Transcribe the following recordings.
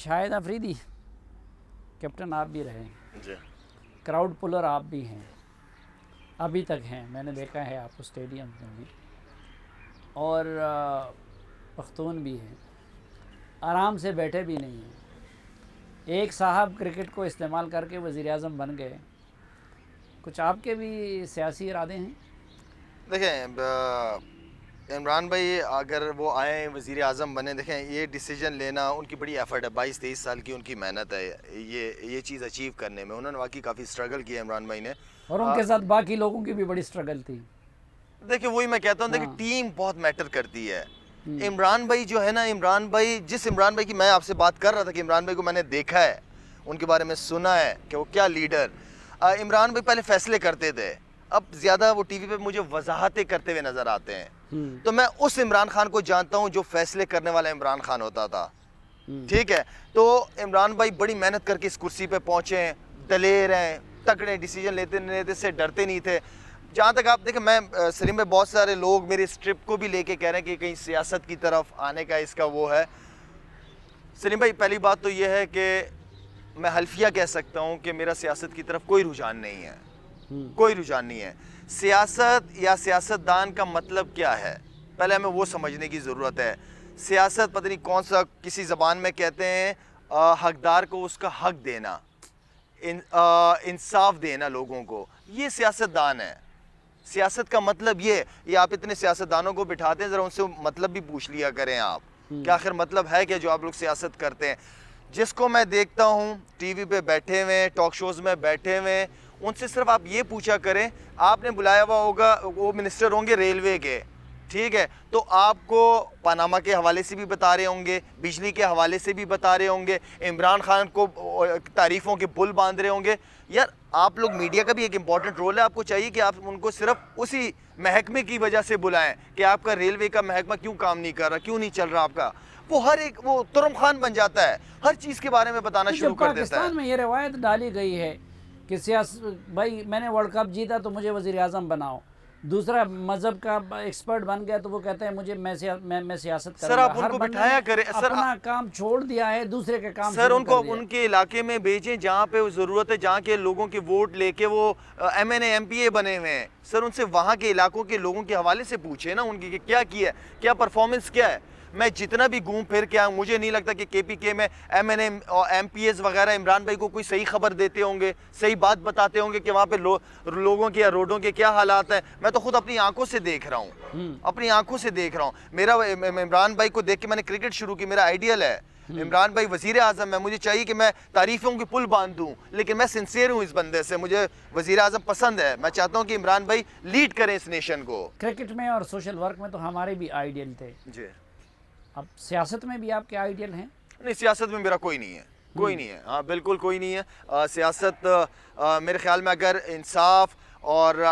Shahid Afridi, captain आप भी रहे, जी। क्राउड पुलर आप भी हैं, अभी तक हैं, मैंने देखा है आपको स्टेडियम में भी, और पख्तून भी हैं, आराम से बैठे भी नहीं हैं। एक साहब क्रिकेट को इस्तेमाल करके वज़ीर-ए-आज़म बन गए, कुछ आपके भी सियासी इरादे हैं? देखें, इमरान भाई अगर वो आए वज़ीर आज़म बने, देखें ये डिसीजन लेना उनकी बड़ी एफर्ट है, 22-23 साल की उनकी मेहनत है ये चीज़ अचीव करने में। उन्होंने वाकई काफ़ी स्ट्रगल किया इमरान भाई ने, और उनके साथ बाकी लोगों की भी बड़ी स्ट्रगल थी। देखिए वही मैं कहता हूँ, देखिए हाँ। टीम बहुत मैटर करती है। इमरान भाई जो है ना, इमरान भाई, जिस इमरान भाई की मैं आपसे बात कर रहा था कि इमरान भाई को मैंने देखा है, उनके बारे में सुना है कि वो क्या लीडर, इमरान भाई पहले फैसले करते थे, अब ज़्यादा वो टीवी पे मुझे वजाहतें करते हुए नज़र आते हैं। तो मैं उस इमरान खान को जानता हूँ जो फैसले करने वाला इमरान खान होता था, ठीक है। तो इमरान भाई बड़ी मेहनत करके इस कुर्सी पे पहुँचे हैं, दलेर हैं, तगड़े डिसीजन लेते से डरते नहीं थे। जहाँ तक आप देखें, मैं सलीम में बहुत सारे लोग मेरे इस ट्रिप को भी लेके कह रहे हैं कि कहीं सियासत की तरफ आने का इसका वो है। सलीम भाई पहली बात तो ये है कि मैं हल्फिया कह सकता हूँ कि मेरा सियासत की तरफ कोई रुझान नहीं है, कोई रुझान नहीं है। सियासत या सियासतदान का मतलब क्या है, पहले हमें वो समझने की ज़रूरत है। सियासत पता नहीं कौन सा किसी ज़बान में कहते हैं, हकदार को उसका हक देना, इंसाफ देना लोगों को, ये सियासतदान है। सियासत का मतलब ये आप इतने सियासतदानों को बिठाते हैं, ज़रा उनसे मतलब भी पूछ लिया करें आप कि आखिर मतलब है क्या जो आप लोग सियासत करते हैं। जिसको मैं देखता हूँ टीवी पे बैठे हुए, टॉक शोज़ में बैठे हुए, उनसे सिर्फ आप ये पूछा करें, आपने बुलाया हुआ होगा, वो मिनिस्टर होंगे रेलवे के, ठीक है, तो आपको पनामा के हवाले से भी बता रहे होंगे, बिजली के हवाले से भी बता रहे होंगे, इमरान खान को तारीफ़ों के पुल बांध रहे होंगे। यार आप लोग, मीडिया का भी एक इम्पॉर्टेंट रोल है, आपको चाहिए कि आप उनको सिर्फ उसी महकमे की वजह से बुलाएं कि आपका रेलवे का महकमा क्यों काम नहीं कर रहा, क्यों नहीं चल रहा आपका। वो हर एक वो तुरम खान बन जाता है, हर चीज़ के बारे में बताना शुरू कर देता है। पाकिस्तान में ये रवायत डाली गई है कि भाई मैंने वर्ल्ड कप जीता तो मुझे वज़ीर आज़म बनाओ, दूसरा मजहब का एक्सपर्ट बन गया तो वो कहते हैं मुझे मैं सियासत करूंगा। सर आप उनको बिठाया करें, सर अपना काम छोड़ दिया है, दूसरे के काम सर उनको उनके इलाके में भेजें जहाँ पे ज़रूरत है, जहाँ के लोगों के वोट लेके वो MNA MPA बने हुए हैं। सर उनसे वहाँ के इलाकों के लोगों के हवाले से पूछे ना उनकी कि क्या किया है, क्या परफॉर्मेंस क्या है। मैं जितना भी घूम फिर के आऊँ, मुझे नहीं लगता कि KPK में MNA और MPS वगैरह इमरान भाई को कोई सही खबर देते होंगे, सही बात बताते होंगे कि वहाँ पे लोगों के या रोडों के क्या हालात हैं। मैं तो खुद अपनी आंखों से देख रहा हूँ, अपनी आंखों से देख रहा हूँ। मेरा इमरान भाई को देख के मैंने क्रिकेट शुरू की, मेरा आइडियल है इमरान भाई वज़ीर आज़म है, मुझे चाहिए कि मैं तारीफ़ों की पुल बांध दूँ, लेकिन मैं सिंसियर हूँ इस बंदे से, मुझे वज़ीर आज़म पसंद है। मैं चाहता हूँ कि इमरान भाई लीड करें इस नेशन को। क्रिकेट में और सोशल वर्क में तो हमारे भी आइडियल थे जी, अब सियासत में भी आपके आइडियल हैं? नहीं, सियासत में मेरा कोई नहीं है, कोई नहीं है, हाँ बिल्कुल कोई नहीं है। सियासत मेरे ख्याल में अगर इंसाफ और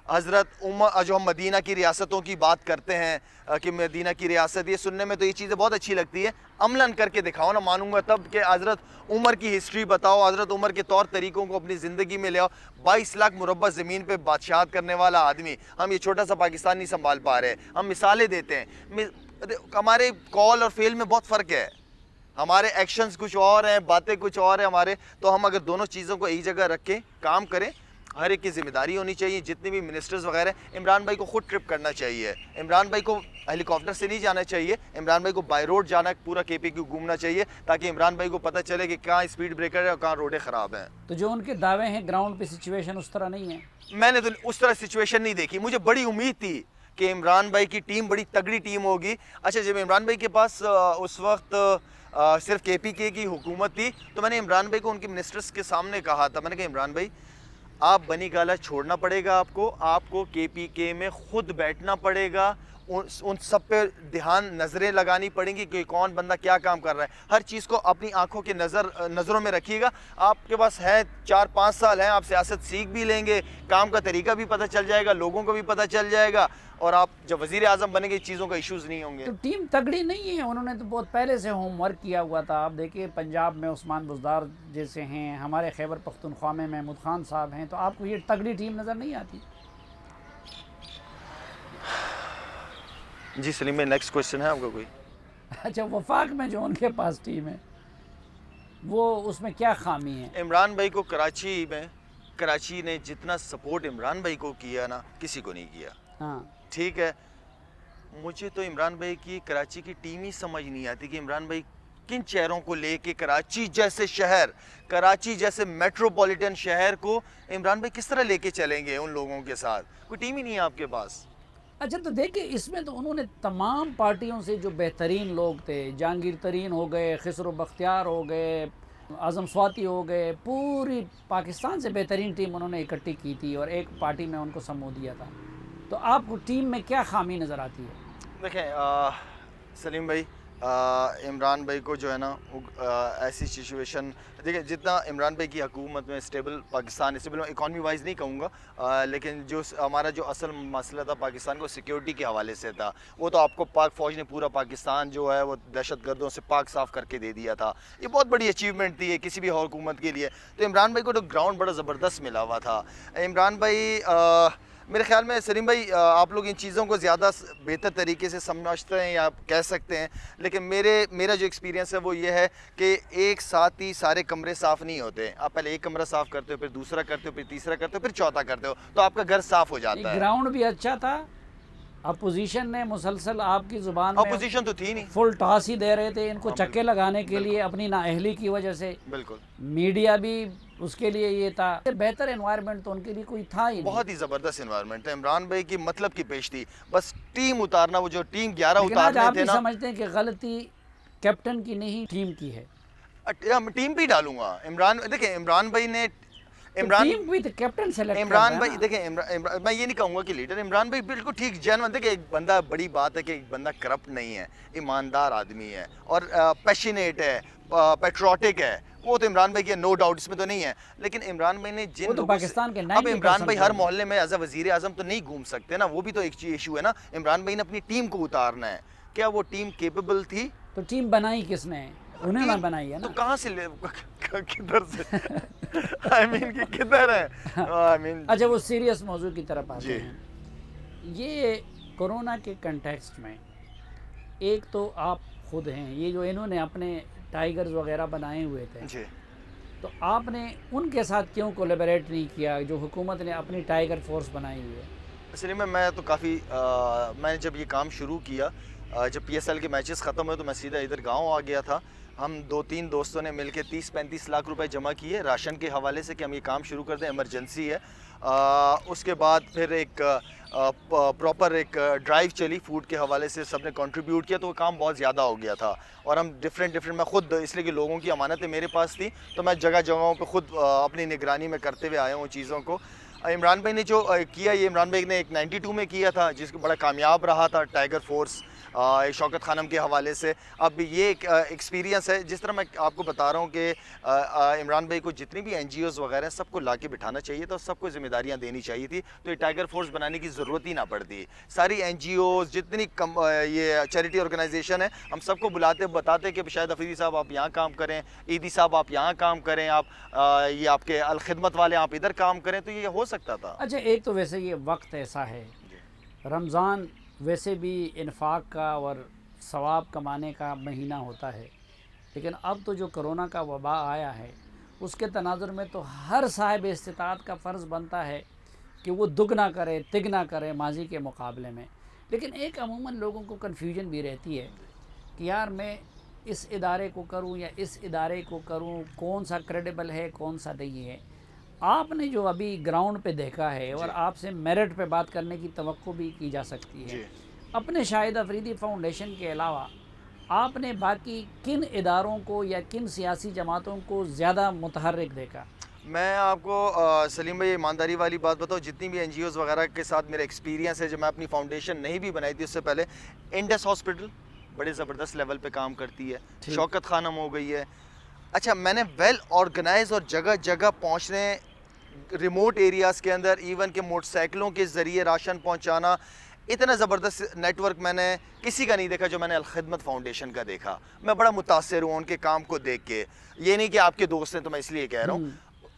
हज़रत उमर जो हम मदीना की रियासतों की बात करते हैं कि मदीना की रियासत, ये सुनने में तो ये चीज़ें बहुत अच्छी लगती है, अमलन करके दिखाओ ना, मानूंगा तब कि हज़रत उमर की हिस्ट्री बताओ, हज़रत उमर के तौर तरीक़ों को अपनी ज़िंदगी में ले आओ। 22 लाख मुरब्बा ज़मीन पे बादशाहत करने वाला आदमी, हम ये छोटा सा पाकिस्तान नहीं संभाल पा रहे। हम मिसालें देते हैं, हमारे कॉल और फेल में बहुत फ़र्क है, हमारे एक्शंस कुछ और हैं, बातें कुछ और हैं हमारे। तो हम अगर दोनों चीज़ों को एक जगह रख के काम करें, हर एक की जिम्मेदारी होनी चाहिए। जितने भी मिनिस्टर्स वगैरह, इमरान भाई को खुद ट्रिप करना चाहिए, इमरान भाई को हेलीकॉप्टर से नहीं जाना चाहिए, इमरान भाई को बाय रोड जाना, पूरा KPK घूमना चाहिए, ताकि इमरान भाई को पता चले कि कहाँ स्पीड ब्रेकर है और कहाँ रोडें ख़राब हैं। तो जो उनके दावे हैं ग्राउंड पे सिचुएशन उस तरह नहीं है? मैंने तो उस तरह सिचुएशन नहीं देखी। मुझे बड़ी उम्मीद थी कि इमरान भाई की टीम बड़ी तगड़ी टीम होगी। अच्छा, जब इमरान भाई के पास उस वक्त सिर्फ KPK की हुकूमत थी, तो मैंने इमरान भाई को उनके मिनिस्टर्स के सामने कहा था, मैंने कहा इमरान भाई आप बनी गाला छोड़ना पड़ेगा, आपको KPK में खुद बैठना पड़ेगा, उन सब पे ध्यान नज़रें लगानी पड़ेंगी कि कौन बंदा क्या काम कर रहा है। हर चीज़ को अपनी आंखों के नज़रों में रखिएगा। आपके पास है 4-5 साल हैं, आप सियासत सीख भी लेंगे, काम का तरीका भी पता चल जाएगा, लोगों को भी पता चल जाएगा, और आप जब वज़ीर आज़म बनेंगे चीज़ों का इश्यूज़ नहीं होंगे। तो टीम तगड़ी नहीं है, उन्होंने तो बहुत पहले से होमवर्क किया हुआ था। आप देखिए पंजाब में उस्मान बुज़दार जैसे हैं, हमारे खैबर पख्तूनख्वा में महमूद खान साहब हैं, तो आपको ये तगड़ी टीम नज़र नहीं आती? जी सलीम में नेक्स्ट क्वेश्चन है आपका कोई? अच्छा, वफाक में जो उनके पास टीम है वो उसमें क्या खामी है? इमरान भाई को कराची ने जितना सपोर्ट इमरान भाई को किया ना, किसी को नहीं किया। हाँ, ठीक है, मुझे तो इमरान भाई की कराची की टीम ही समझ नहीं आती कि इमरान भाई किन चेहरों को लेके कराची जैसे शहर, कराची जैसे मेट्रोपॉलिटन शहर को इमरान भाई किस तरह लेके चलेंगे उन लोगों के साथ। कोई टीम ही नहीं है आपके पास। अच्छा तो देखिए इसमें तो उन्होंने तमाम पार्टियों से जो बेहतरीन लोग थे, जहांगीर तरीन हो गए, खिसरो बख्तियार हो गए, आज़म स्वाति हो गए, पूरी पाकिस्तान से बेहतरीन टीम उन्होंने इकट्ठी की थी और एक पार्टी में उनको समूह दिया था। तो आपको टीम में क्या खामी नज़र आती है? देखें सलीम भाई, इमरान भाई को जो है ना ऐसी सिचुएशन, देखिए जितना इमरान भाई की हुकूमत में stable Pakistan, stable economy wise नहीं कहूँगा, लेकिन जो हमारा जो असल मसला था पाकिस्तान को सिक्योरिटी के हवाले से था, वो तो आपको पाक फ़ौज ने पूरा पाकिस्तान जो है वो दहशत गर्दों से पाक साफ़ करके दे दिया था। ये बहुत बड़ी अचीवमेंट थी किसी भी हुकूमत के लिए। तो इमरान भाई को तो ग्राउंड बड़ा ज़बरदस्त मिला हुआ था। इमरान भाई मेरे ख्याल में सलीम भाई, आप लोग इन चीज़ों को ज़्यादा बेहतर तरीके से समझते हैं या कह सकते हैं, लेकिन मेरा जो एक्सपीरियंस है वो ये है कि एक साथ ही सारे कमरे साफ़ नहीं होते। आप पहले एक कमरा साफ़ करते हो, फिर दूसरा करते हो, फिर तीसरा करते हो, फिर चौथा करते हो, तो आपका घर साफ़ हो जाता है। ग्राउंड भी अच्छा था, अपोजिशन ने मुसलसल आपकी जुबान में, अपोजिशन तो थी नहीं, फुल टॉस ही दे रहे थे इनको चक्के लगाने के लिए अपनी नाअहली की वजह से। बिल्कुल, मीडिया भी उसके लिए ये था, बेहतर एनवायरनमेंट तो उनके लिए कोई था ही नहीं। बहुत ही ज़बरदस्त एनवायरनमेंट था। इमरान भाई की मतलब की पेश थी, बस टीम उतारना, वो जो टीम 11 उतारने आप थे ना। समझते हैं कि गलती कैप्टन की नहीं टीम की है? टीम भी डालूंगा। देखिए इमरान भाई ने टीम भी तो कैप्टन सेलेक्ट इमरान भाई, देखिए मैं ये नहीं कहूँगा कि लीडर, इमरान भाई बिल्कुल ठीक जेन्युइन। देखिए एक बंदा, बड़ी बात है कि एक बंदा करप्ट नहीं है, ईमानदार आदमी है और पैशनेट है, पेट्रोटिक है, वो तो इमरान भाई की नो डाउट, इसमें तो नहीं है। लेकिन इमरान भाई ने जिन तो पाकिस्तान के, अब इमरान भाई हर मोहल्ले में एज अ वजीर आजम तो नहीं घूम सकते ना, वो भी तो एक इशू है ना। इमरान भाई ने अपनी टीम को उतारना है, क्या वो टीम केपेबल थी? तो टीम बनाई किसने? उन्हें ना बनाई है ना। तो कहाँ से किधर से आई मीन कि किधर है? आई मीन अच्छा, वो सीरियस मौजू की तरफ आते हैं। ये कोरोना के कंटेक्स्ट में एक तो आप खुद हैं, ये जो इन्होंने अपने टाइगर्स वगैरह बनाए हुए थे जी, तो आपने उनके साथ क्यों कोलैबोरेट नहीं किया जो हुकूमत ने अपनी टाइगर फोर्स बनाई हुई है? असली में मैं तो काफ़ी मैंने जब ये काम शुरू किया, जब PSL के मैचेस ख़त्म हुए तो मैं सीधा इधर गांव आ गया था। हम 2-3 दोस्तों ने मिलके 30-35 लाख रुपए जमा किए राशन के हवाले से कि हम ये काम शुरू कर दें, इमरजेंसी है। उसके बाद फिर एक प्रॉपर एक ड्राइव चली फूड के हवाले से, सबने कंट्रीब्यूट किया, तो वो काम बहुत ज़्यादा हो गया था। और हम डिफरेंट मैं खुद, इसलिए कि लोगों की अमानतें मेरे पास थी, तो मैं जगह जगहों पे खुद अपनी निगरानी में करते हुए आया हूँ चीज़ों को। इमरान भाई ने जो किया, ये इमरान भाई ने एक 92 में किया था, जिसको बड़ा कामयाब रहा था, टाइगर फोर्स, शौकत खानम के हवाले से। अब ये एक एक्सपीरियंस है, जिस तरह मैं आपको बता रहा हूँ कि इमरान भाई को जितनी भी NGOs वगैरह सबको ला के बिठाना चाहिए था, सबको जिम्मेदारियाँ देनी चाहिए थी, तो ये टाइगर फोर्स बनाने की ज़रूरत ही ना पड़ती। सारी NGOs जितनी ये चैरिटी ऑर्गेनाइजेशन है, हम सबको बुलाते बताते कि शायद अफरीदी साहब आप यहाँ काम करें, ईदी साहब आप यहाँ काम करें, आप ये आपके अलखिदमत वाले आप इधर काम करें, तो ये हो सकता था। अच्छा, एक तो वैसे ये वक्त ऐसा है, रमज़ान वैसे भी इन्फाक का और सवाब कमाने का महीना होता है, लेकिन अब तो जो कोरोना का वबा आया है उसके तनाजुर में तो हर साहिब इस्तिताअत का फ़र्ज़ बनता है कि वो दुगना करे तिगना करे माजी के मुकाबले में। लेकिन एक अमूमन लोगों को कन्फ्यूजन भी रहती है कि यार मैं इस इदारे को करूं या इस इदारे को करूं, कौन सा क्रेडिबल है कौन सा नहीं है। आपने जो अभी ग्राउंड पे देखा है और आपसे मेरिट पे बात करने की तवक्को भी की जा सकती है, अपने शाहिद अफरीदी फाउंडेशन के अलावा आपने बाकी किन इदारों को या किन सियासी जमातों को ज़्यादा मुतहर्रिक देखा? मैं आपको सलीम भाई ईमानदारी वाली बात बताऊँ, जितनी भी NGOs वगैरह के साथ मेरा एक्सपीरियंस है, जब मैं अपनी फाउंडेशन नहीं भी बनाई थी उससे पहले, इंडस हॉस्पिटल बड़े ज़बरदस्त लेवल पे काम करती है, शौकत खानम हो गई है। अच्छा, मैंने वेल ऑर्गेनाइज और जगह जगह पहुँचने, रिमोट एरियाज़ के अंदर इवन के मोटरसाइकिलों के ज़रिए राशन पहुँचाना, इतना ज़बरदस्त नेटवर्क मैंने किसी का नहीं देखा जो मैंने अलखिदमत फाउंडेशन का देखा। मैं बड़ा मुतासिर हूँ उनके काम को देख के। ये नहीं कि आपके दोस्त हैं तो मैं इसलिए कह रहा हूँ,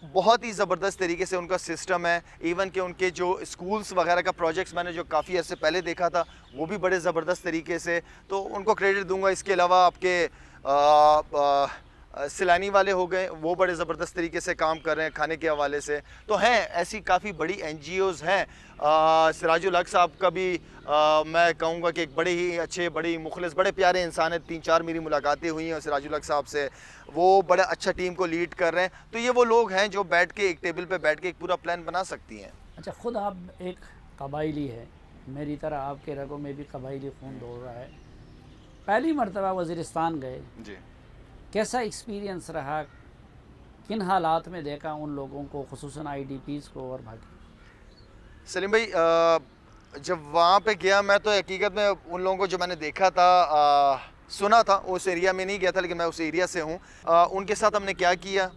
बहुत ही ज़बरदस्त तरीके से उनका सिस्टम है। इवन के उनके जो स्कूल्स वगैरह का प्रोजेक्ट्स मैंने जो काफ़ी अर्से पहले देखा था, वो भी बड़े ज़बरदस्त तरीके से, तो उनको क्रेडिट दूंगा। इसके अलावा आपके सैलानी वाले हो गए, वो बड़े ज़बरदस्त तरीके से काम कर रहे हैं खाने के हवाले से। तो हैं ऐसी काफ़ी बड़ी NGOs हैं। सिराजुल हक साहब का भी मैं कहूँगा कि एक बड़े ही अच्छे, बड़ी मुखलिस, बड़े प्यारे इंसान हैं। 3-4 मेरी मुलाकातें हुई हैं सिराजुल हक साहब से। वो बड़ा अच्छा टीम को लीड कर रहे हैं। तो ये वो लोग हैं जो बैठ के एक टेबल पे बैठ के एक पूरा प्लान बना सकती हैं। अच्छा, ख़ुद आप एक कबायली है, मेरी तरह आपके रगों में भी कबायली खून दौड़ रहा है। पहली मरतबा वज़ीरिस्तान गए जी, कैसा एक्सपीरियंस रहा? किन हालात में देखा उन लोगों को, खुसूसन IDPs को और बाकी? सलीम भाई, जब वहाँ पे गया मैं तो हकीकत में उन लोगों को जो मैंने देखा था, सुना था, उस एरिया में नहीं गया था लेकिन मैं उस एरिया से हूँ। उनके साथ हमने क्या किया,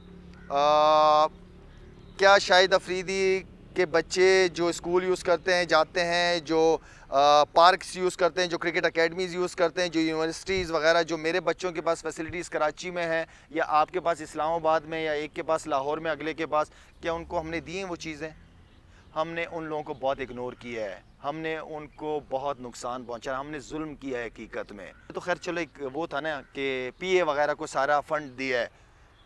क्या शाहिद अफरीदी के बच्चे जो स्कूल यूज़ करते हैं, जाते हैं, जो पार्क्स यूज़ करते हैं, जो क्रिकेट अकेडमीज़ यूज़ करते हैं, जो यूनिवर्सिटीज़ वगैरह, जो मेरे बच्चों के पास फैसिलिटीज़ कराची में हैं या आपके पास इस्लामाबाद में या एक के पास लाहौर में, अगले के पास, क्या उनको हमने दी हैं वो चीज़ें? हमने उन लोगों को बहुत इग्नोर किया है, हमने उनको बहुत नुकसान पहुंचाया, हमने जुल्म किया है हकीकत में। तो खैर चलो, एक वो था ना कि PA वगैरह को सारा फंड दिया है,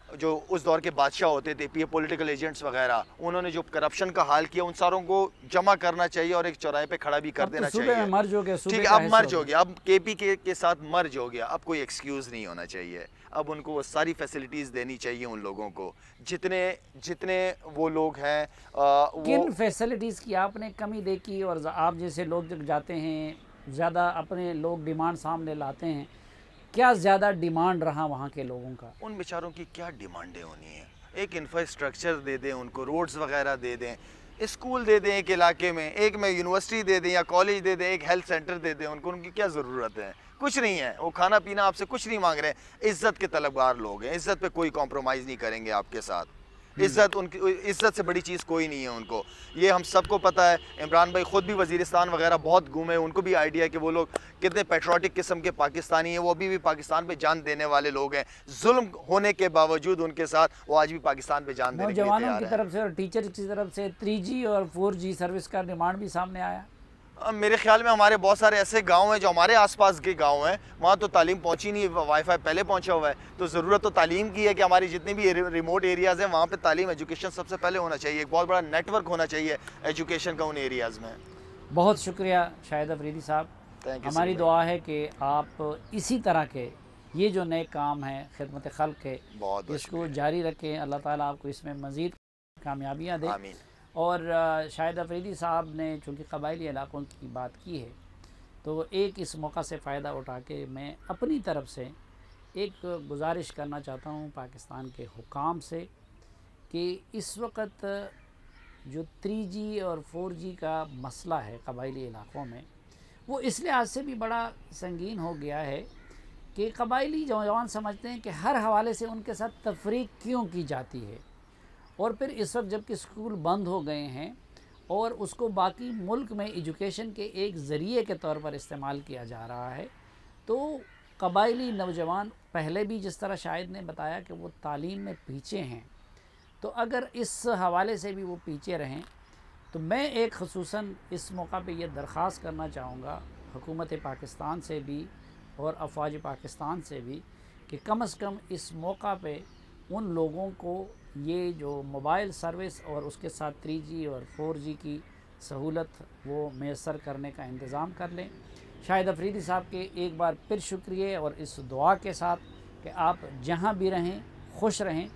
जो उस दौर के बादशाह होते थे, PA पॉलिटिकल एजेंट्स वगैरह, उन्होंने जो करप्शन का हाल किया, उन सारों को जमा करना चाहिए और एक चौराहे पे खड़ा भी कर देना चाहिए। मर्ज हो गया, ठीक है, अब मर्ज हो गया, अब KP के साथ मर्ज हो गया, अब कोई एक्सक्यूज़ नहीं होना चाहिए। अब उनको वो सारी फैसिलिटीज़ देनी चाहिए उन लोगों को, जितने वो लोग हैं। किन फैसिलिटीज़ की आपने कमी देखी? और आप जैसे लोग जब जाते हैं, ज़्यादा अपने लोग डिमांड सामने लाते हैं, क्या ज़्यादा डिमांड रहा वहाँ के लोगों का? उन बेचारों की क्या डिमांडें होनी है? एक इंफ्रास्ट्रक्चर दे दें उनको, रोड्स वगैरह दे दें, स्कूल दे दें एक इलाके में, एक में यूनिवर्सिटी दे दें या कॉलेज दे दें, एक हेल्थ सेंटर दे दें उनको। उनकी क्या ज़रूरत है? कुछ नहीं है, वो खाना पीना आपसे कुछ नहीं मांग रहे हैं। इज़्ज़त के तलबगार लोग हैं, इज़्ज़त पे कोई कॉम्प्रोमाइज़ नहीं करेंगे आपके साथ। इज़्ज़त, उनकी इज़्ज़त से बड़ी चीज़ कोई नहीं है उनको, ये हम सबको पता है। इमरान भाई ख़ुद भी वज़ीरिस्तान वगैरह बहुत घूमे, उनको भी आइडिया है कि वो लोग कितने पेट्रोटिक किस्म के पाकिस्तानी हैं। वो अभी भी पाकिस्तान पे जान देने वाले लोग हैं, जुल्म होने के बावजूद उनके साथ वो आज भी पाकिस्तान पे जान देने के लिए तैयार हैं। नौजवानों की तरफ से और टीचर की तरफ से 3G और 4G सर्विस का डिमांड भी सामने आया। मेरे ख्याल में हमारे बहुत सारे ऐसे गांव हैं जो हमारे आसपास के गांव हैं, वहाँ तो तालीम पहुँची नहीं, वाईफाई पहले पहुँचा हुआ है। तो ज़रूरत तो तालीम की है कि हमारी जितनी भी रिमोट एरियाज़ हैं वहाँ पे तालीम, एजुकेशन सबसे पहले होना चाहिए। एक बहुत बड़ा नेटवर्क होना चाहिए एजुकेशन का उन एरियाज़ में। बहुत शुक्रिया शाहिद अफरीदी साहब, हमारी दुआ है कि आप इसी तरह के ये जो नए काम हैं खिदमत खल्क़ के, इसको जारी रखें। अल्लाह ताला आपको इसमें मज़ीद कामयाबियाँ दे। आमीन। और शाहिद अफरीदी साहब ने चूँकि कबायली इलाक़ों की बात की है, तो एक इस मौका से फ़ायदा उठा के मैं अपनी तरफ से एक गुजारिश करना चाहता हूँ पाकिस्तान के हुकाम से कि इस वक्त जो 3G और 4G का मसला है कबायली इलाक़ों में, वो इस लिहाज से भी बड़ा संगीन हो गया है कि कबायली नौजवान समझते हैं कि हर हवाले से उनके साथ तफरीक क्यों की जाती है। और फिर इस वक्त जबकि स्कूल बंद हो गए हैं और उसको बाकी मुल्क में एजुकेशन के एक ज़रिए के तौर पर इस्तेमाल किया जा रहा है, तो कबायली नौजवान पहले भी जिस तरह शाहिद ने बताया कि वो तालीम में पीछे हैं, तो अगर इस हवाले से भी वो पीछे रहें, तो मैं एक ख़ुसूसन इस मौका पे ये दरख्वास्त करना चाहूँगा हुकूमत पाकिस्तान से भी और अफवाज पाकिस्तान से भी कि कम से कम इस मौका पे उन लोगों को ये जो मोबाइल सर्विस और उसके साथ 3G और 4G की सहूलत वो मैसर करने का इंतज़ाम कर लें। शाहिद अफरीदी साहब के एक बार फिर शुक्रिया और इस दुआ के साथ कि आप जहाँ भी रहें खुश रहें।